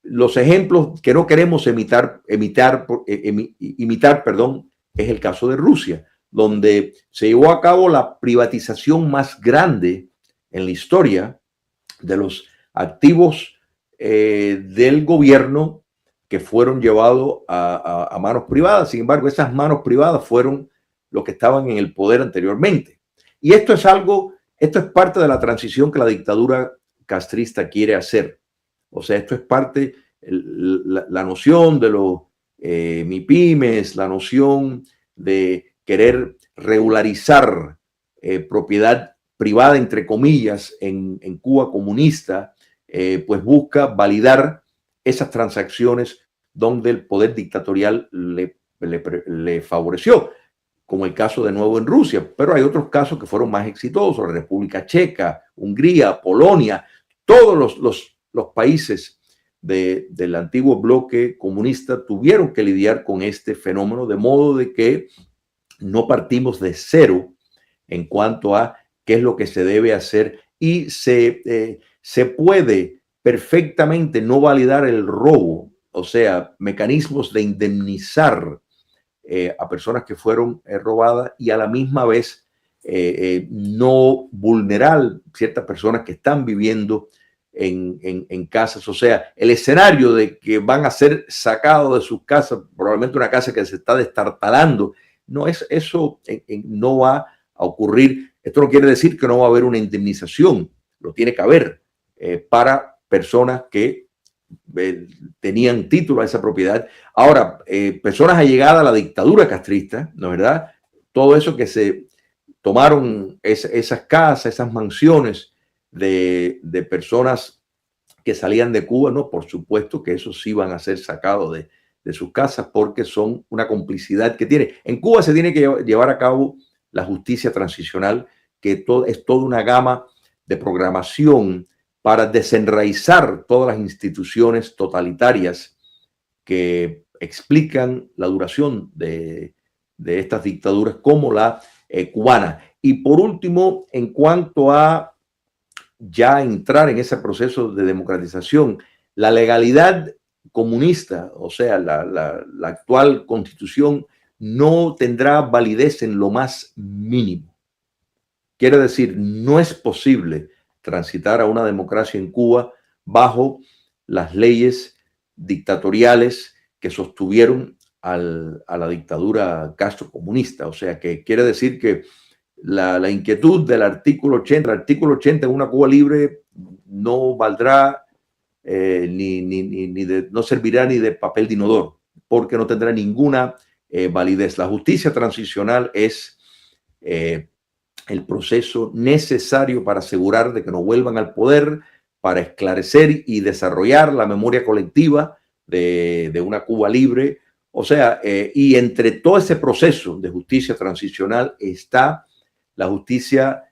los ejemplos que no queremos imitar, es el caso de Rusia, donde se llevó a cabo la privatización más grande en la historia de los activos del gobierno que fueron llevados a manos privadas. Sin embargo, esas manos privadas fueron los que estaban en el poder anteriormente. Y esto es parte de la transición que la dictadura castrista quiere hacer. O sea, esto es parte, la noción de los MIPYMES, la noción de querer regularizar propiedad privada, entre comillas, en Cuba comunista, pues busca validar esas transacciones donde el poder dictatorial le favoreció, como el caso de nuevo en Rusia. Pero hay otros casos que fueron más exitosos: la República Checa, Hungría, Polonia, todos los países del antiguo bloque comunista tuvieron que lidiar con este fenómeno, de modo de que no partimos de cero en cuanto a qué es lo que se debe hacer, y se puede perfectamente no validar el robo, o sea, mecanismos de indemnizar a personas que fueron robadas, y a la misma vez no vulnerar ciertas personas que están viviendo en casas. O sea, el escenario de que van a ser sacados de sus casas, probablemente una casa que se está destartalando, eso no va a ocurrir. Esto no quiere decir que no va a haber una indemnización, lo tiene que haber para personas que tenían título a esa propiedad. Ahora, personas allegadas a la dictadura castrista, ¿no es verdad? Todo eso que se tomaron esas casas, esas mansiones de personas que salían de Cuba, ¿no? Por supuesto que esos sí van a ser sacados de sus casas, porque son una complicidad que tiene. En Cuba se tiene que llevar a cabo la justicia transicional, que es toda una gama de programación para desenraizar todas las instituciones totalitarias que explican la duración de estas dictaduras, como la cubana. Y por último, en cuanto a ya entrar en ese proceso de democratización, la legalidad comunista, o sea, la actual constitución, no tendrá validez en lo más mínimo. Quiere decir, no es posible transitar a una democracia en Cuba bajo las leyes dictatoriales que sostuvieron a la dictadura castrocomunista. O sea, que quiere decir que la inquietud del artículo 80, el artículo 80 en una Cuba libre no valdrá, no servirá ni de papel de inodoro, porque no tendrá ninguna validez. La justicia transicional es el proceso necesario para asegurar de que no vuelvan al poder, para esclarecer y desarrollar la memoria colectiva de una Cuba libre. O sea, y entre todo ese proceso de justicia transicional está la justicia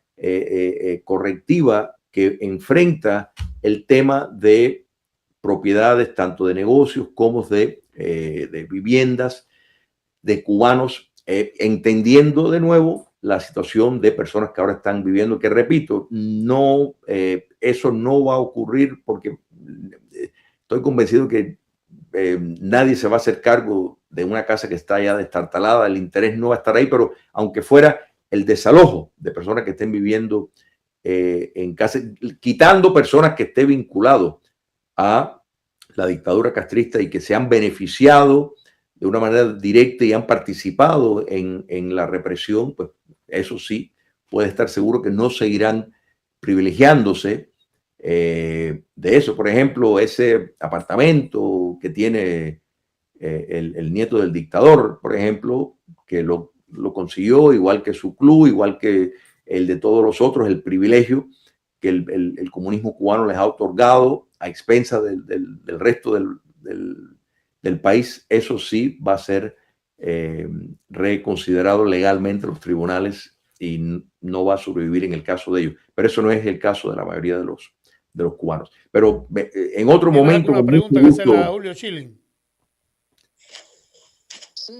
correctiva que enfrenta el tema de propiedades, tanto de negocios como de viviendas de cubanos, entendiendo de nuevo la situación de personas que ahora están viviendo, que repito, no, eso no va a ocurrir porque estoy convencido que nadie se va a hacer cargo de una casa que está ya destartalada, el interés no va a estar ahí, pero aunque fuera el desalojo de personas que estén viviendo en casa, quitando personas que estén vinculados a la dictadura castrista y que se han beneficiado de una manera directa y han participado en la represión, pues eso sí, puede estar seguro que no seguirán privilegiándose de eso. Por ejemplo, ese apartamento que tiene el nieto del dictador, por ejemplo, que lo consiguió, igual que su club, igual que el de todos los otros, el privilegio que el comunismo cubano les ha otorgado a expensas del resto del país. Eso sí va a ser reconsiderado legalmente en los tribunales y no va a sobrevivir en el caso de ellos. Pero eso no es el caso de la mayoría de los cubanos. Pero en otro momento... Una pregunta que hacerle a Julio Schilling. Sí,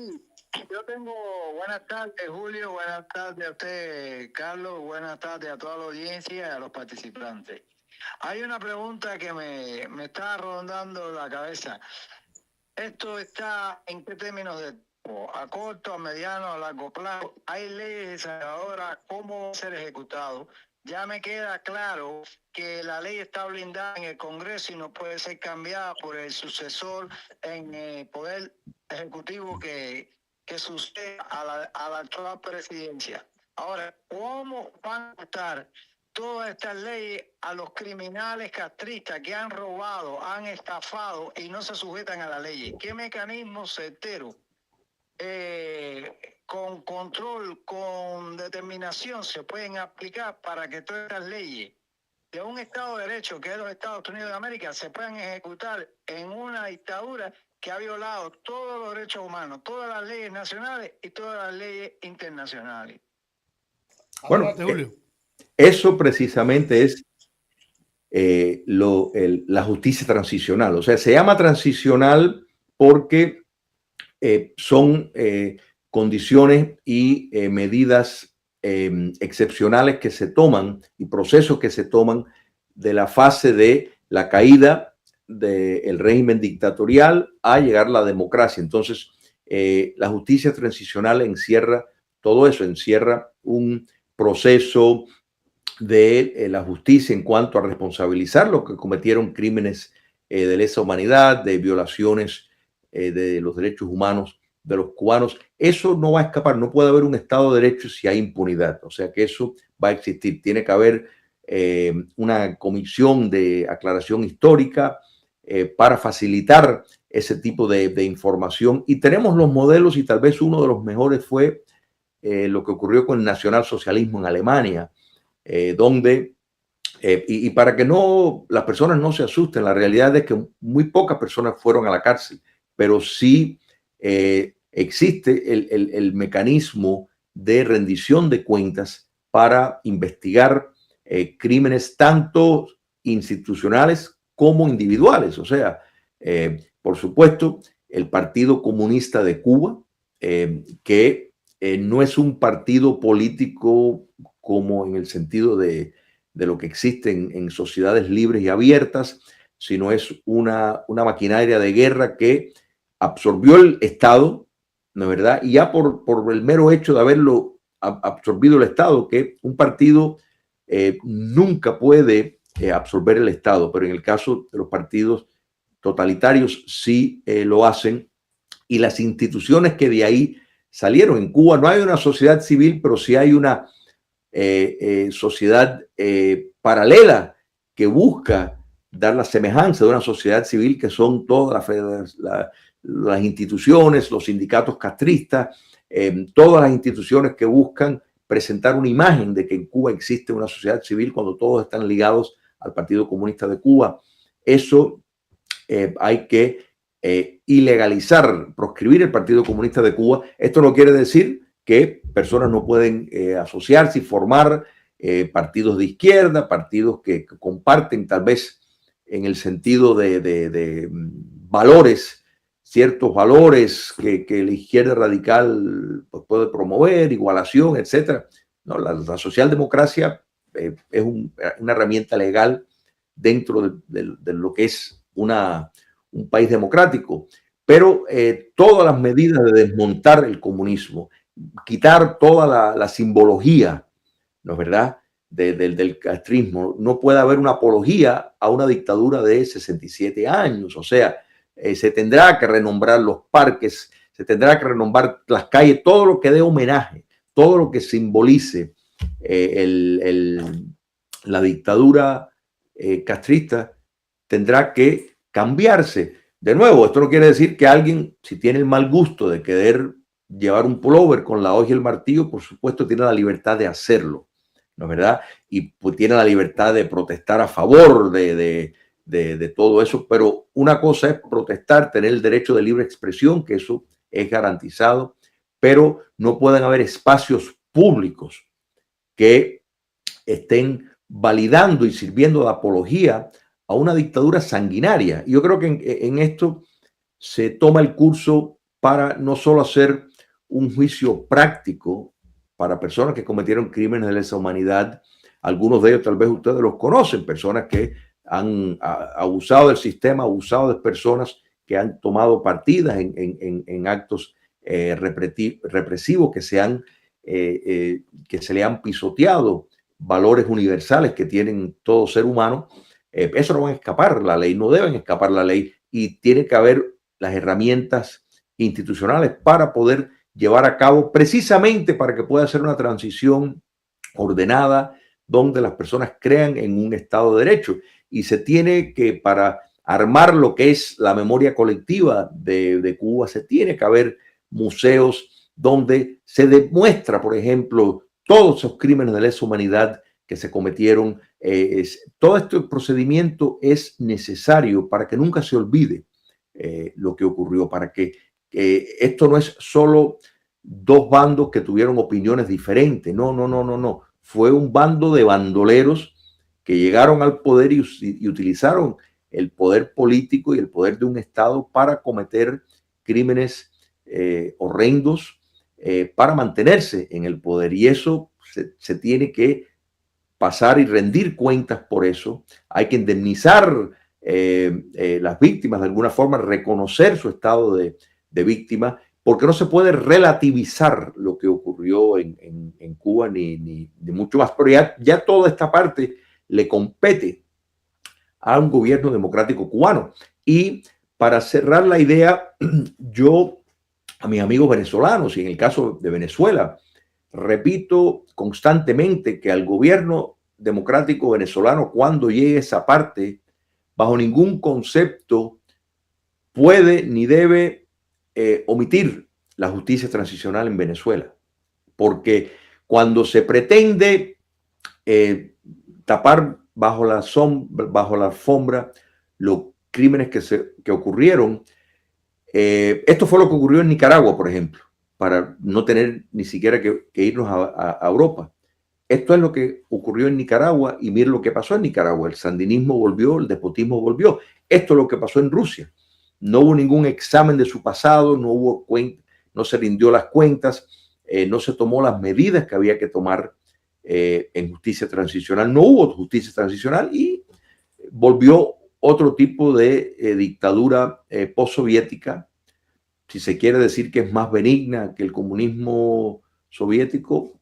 yo tengo... Buenas tardes, Julio. Buenas tardes a usted, Carlos. Buenas tardes a toda la audiencia y a los participantes. Hay una pregunta que me está rondando la cabeza. ¿Esto está en qué términos de tiempo? ¿A corto, a mediano, a largo plazo? ¿Hay leyes ahora? ¿Cómo va a ser ejecutado? Ya me queda claro que la ley está blindada en el Congreso y no puede ser cambiada por el sucesor en el Poder Ejecutivo que sucede a la actual presidencia. Ahora, ¿cómo van a estar todas estas leyes a los criminales castristas que han robado, han estafado y no se sujetan a la ley? ¿Qué mecanismos certeros, con control, con determinación, se pueden aplicar para que todas estas leyes de un Estado de Derecho, que es los Estados Unidos de América, se puedan ejecutar en una dictadura que ha violado todos los derechos humanos, todas las leyes nacionales y todas las leyes internacionales? Bueno, eso precisamente es la justicia transicional. O sea, se llama transicional porque son condiciones y medidas excepcionales que se toman y procesos que se toman de la fase de la caída del régimen dictatorial a llegar a la democracia. Entonces, la justicia transicional encierra todo eso, encierra un proceso de la justicia en cuanto a responsabilizar los que cometieron crímenes de lesa humanidad, de violaciones de los derechos humanos de los cubanos. Eso no va a escapar, no puede haber un Estado de Derecho si hay impunidad, o sea que eso va a existir. Tiene que haber una comisión de aclaración histórica para facilitar ese tipo de información, y tenemos los modelos, y tal vez uno de los mejores fue lo que ocurrió con el nacionalsocialismo en Alemania, donde, y para que las personas no se asusten, la realidad es que muy pocas personas fueron a la cárcel, pero sí existe el mecanismo de rendición de cuentas para investigar crímenes tanto institucionales como individuales. O sea, por supuesto, el Partido Comunista de Cuba, que no es un partido político como en el sentido de lo que existe en sociedades libres y abiertas, sino es una maquinaria de guerra que absorbió el Estado ¿no es verdad? Y ya por el mero hecho de haberlo absorbido el Estado, que un partido nunca puede absorber el Estado, pero en el caso de los partidos totalitarios sí lo hacen, y las instituciones que de ahí salieron. En Cuba no hay una sociedad civil, pero sí hay una sociedad paralela que busca dar la semejanza de una sociedad civil, que son todas las instituciones, los sindicatos castristas, todas las instituciones que buscan presentar una imagen de que en Cuba existe una sociedad civil cuando todos están ligados al Partido Comunista de Cuba. Eso hay que ilegalizar, proscribir el Partido Comunista de Cuba. Esto no quiere decir que personas no pueden asociarse y formar partidos de izquierda, partidos que comparten tal vez en el sentido de valores, ciertos valores que la izquierda radical pues, puede promover, igualación, etcétera. No, la socialdemocracia es una herramienta legal dentro de lo que es un país democrático, pero todas las medidas de desmontar el comunismo, quitar toda la simbología, ¿no es verdad?, del castrismo. No puede haber una apología a una dictadura de 67 años. O sea, se tendrá que renombrar los parques, se tendrá que renombrar las calles, todo lo que dé homenaje, todo lo que simbolice la dictadura castrista tendrá que cambiarse. De nuevo, esto no quiere decir que alguien, si tiene el mal gusto de querer llevar un pullover con la hoja y el martillo, por supuesto tiene la libertad de hacerlo, ¿no es verdad? Y pues tiene la libertad de protestar a favor de todo eso, pero una cosa es protestar, tener el derecho de libre expresión, que eso es garantizado, pero no pueden haber espacios públicos que estén validando y sirviendo de apología a una dictadura sanguinaria. Y yo creo que en esto se toma el curso para no solo hacer un juicio práctico para personas que cometieron crímenes de lesa humanidad. Algunos de ellos tal vez ustedes los conocen, personas que han abusado del sistema, abusado de personas que han tomado partidas en actos represivos, que se le han pisoteado valores universales que tienen todo ser humano. Eso no va a escapar la ley, no deben escapar la ley, y tiene que haber las herramientas institucionales para poder llevar a cabo, precisamente para que pueda ser una transición ordenada, donde las personas crean en un Estado de Derecho. Y se tiene que, para armar lo que es la memoria colectiva de Cuba, se tiene que haber museos donde se demuestra, por ejemplo, todos esos crímenes de lesa humanidad que se cometieron. Todo este procedimiento es necesario para que nunca se olvide lo que ocurrió, para que esto no es solo dos bandos que tuvieron opiniones diferentes. No. Fue un bando de bandoleros que llegaron al poder y utilizaron el poder político y el poder de un Estado para cometer crímenes horrendos, para mantenerse en el poder. Y eso se tiene que pasar y rendir cuentas por eso. Hay que indemnizar las víctimas de alguna forma, reconocer su estado de víctima, porque no se puede relativizar lo que ocurrió en Cuba ni mucho más. Pero ya toda esta parte le compete a un gobierno democrático cubano. Y para cerrar la idea, yo a mis amigos venezolanos, y en el caso de Venezuela, repito constantemente que al gobierno democrático venezolano, cuando llegue esa parte, bajo ningún concepto puede ni debe omitir la justicia transicional en Venezuela, porque cuando se pretende tapar bajo la alfombra los crímenes que ocurrieron, esto fue lo que ocurrió en Nicaragua, por ejemplo, para no tener ni siquiera que irnos a Europa. Esto es lo que ocurrió en Nicaragua, y miren lo que pasó en Nicaragua. El sandinismo volvió, el despotismo volvió. Esto es lo que pasó en Rusia. No hubo ningún examen de su pasado, no se rindió las cuentas, no se tomó las medidas que había que tomar en justicia transicional. No hubo justicia transicional y volvió otro tipo de dictadura postsoviética, si se quiere decir que es más benigna que el comunismo soviético,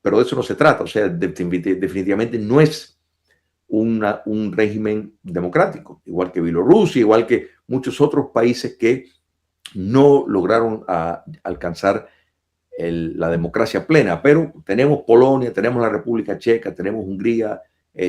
pero de eso no se trata. O sea, definitivamente no es un régimen democrático, igual que Bielorrusia, igual que muchos otros países que no lograron alcanzar la democracia plena. Pero tenemos Polonia, tenemos la República Checa, tenemos Hungría,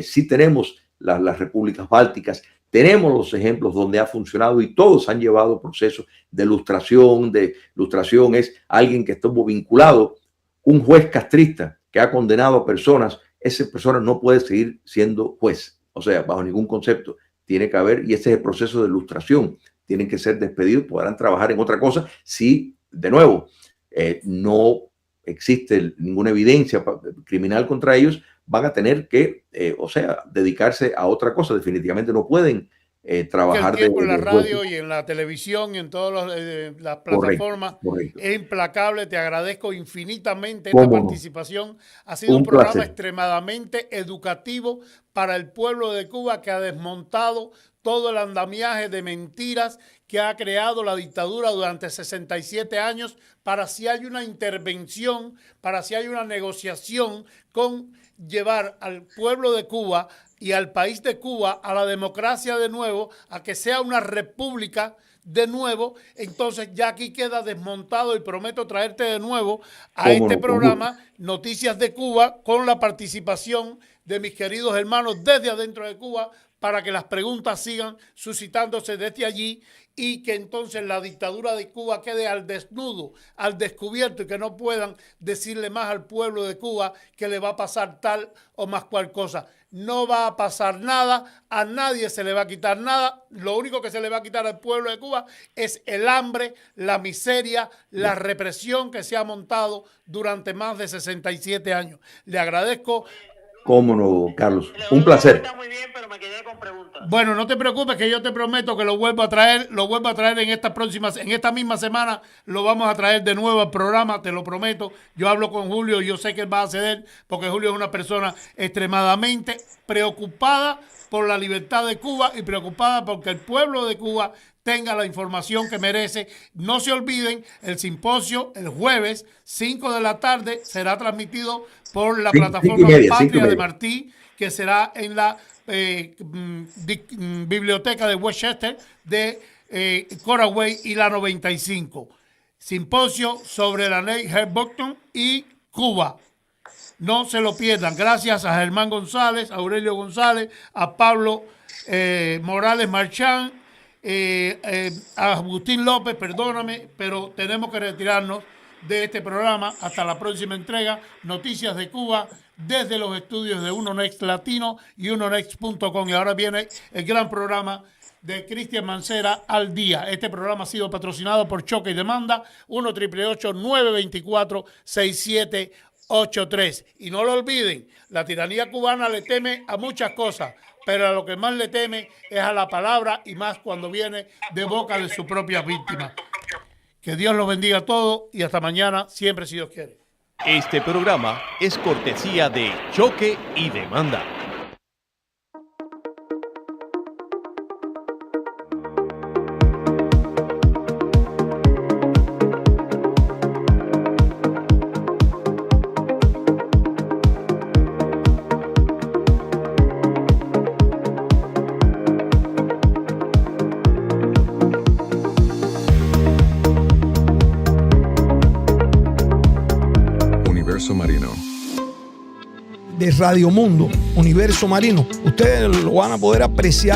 sí tenemos las repúblicas bálticas, tenemos los ejemplos donde ha funcionado y todos han llevado procesos de lustración. Lustración es alguien que estuvo vinculado, un juez castrista que ha condenado a personas, esa persona no puede seguir siendo juez, o sea, bajo ningún concepto. Tiene que haber, y ese es el proceso de lustración, tienen que ser despedidos, podrán trabajar en otra cosa si, de nuevo, no existe ninguna evidencia criminal contra ellos, van a tener que, dedicarse a otra cosa. Definitivamente no pueden trabajar en la radio y en la televisión y en todas las plataformas. Correcto. Es implacable. Te agradezco infinitamente esta participación. Ha sido un programa extremadamente educativo para el pueblo de Cuba, que ha desmontado todo el andamiaje de mentiras que ha creado la dictadura durante 67 años, para si hay una intervención, para si hay una negociación con llevar al pueblo de Cuba y al país de Cuba a la democracia de nuevo, a que sea una república de nuevo. Entonces ya aquí queda desmontado, y prometo traerte de nuevo a este programa Noticias de Cuba, con la participación de mis queridos hermanos desde adentro de Cuba, para que las preguntas sigan suscitándose desde allí, y que entonces la dictadura de Cuba quede al desnudo, al descubierto, y que no puedan decirle más al pueblo de Cuba que le va a pasar tal o más cual cosa. No va a pasar nada, a nadie se le va a quitar nada. Lo único que se le va a quitar al pueblo de Cuba es el hambre, la miseria, la represión que se ha montado durante más de 67 años. Le agradezco. Cómo no, Carlos. Un placer. Está muy bien, pero me quedé con preguntas. Bueno, no te preocupes, que yo te prometo que lo vuelvo a traer en esta misma semana. Lo vamos a traer de nuevo al programa, te lo prometo. Yo hablo con Julio y yo sé que él va a ceder, porque Julio es una persona extremadamente preocupada por la libertad de Cuba y preocupada porque el pueblo de Cuba tenga la información que merece. No se olviden, el simposio el jueves 5 de la tarde será transmitido por la plataforma Patria de Martí, que será en la biblioteca de Westchester de Coraway y la 95. Simposio sobre la ley Hart-Burton y Cuba. No se lo pierdan. Gracias a Germán González, a Aurelio González, a Pablo Morales Marchán, a Agustín López, perdóname, pero tenemos que retirarnos de este programa. Hasta la próxima entrega. Noticias de Cuba desde los estudios de UnoNext Latino y unonext.com. Y ahora viene el gran programa de Cristian Mancera al día. Este programa ha sido patrocinado por Choque y Demanda, 1-888-924-6783. Y no lo olviden, la tiranía cubana le teme a muchas cosas, pero a lo que más le teme es a la palabra, y más cuando viene de boca de sus propias víctimas. Que Dios los bendiga a todos y hasta mañana, siempre si Dios quiere. Este programa es cortesía de Choque y Demanda. Marino. De Radio Mundo, Universo Marino, ustedes lo van a poder apreciar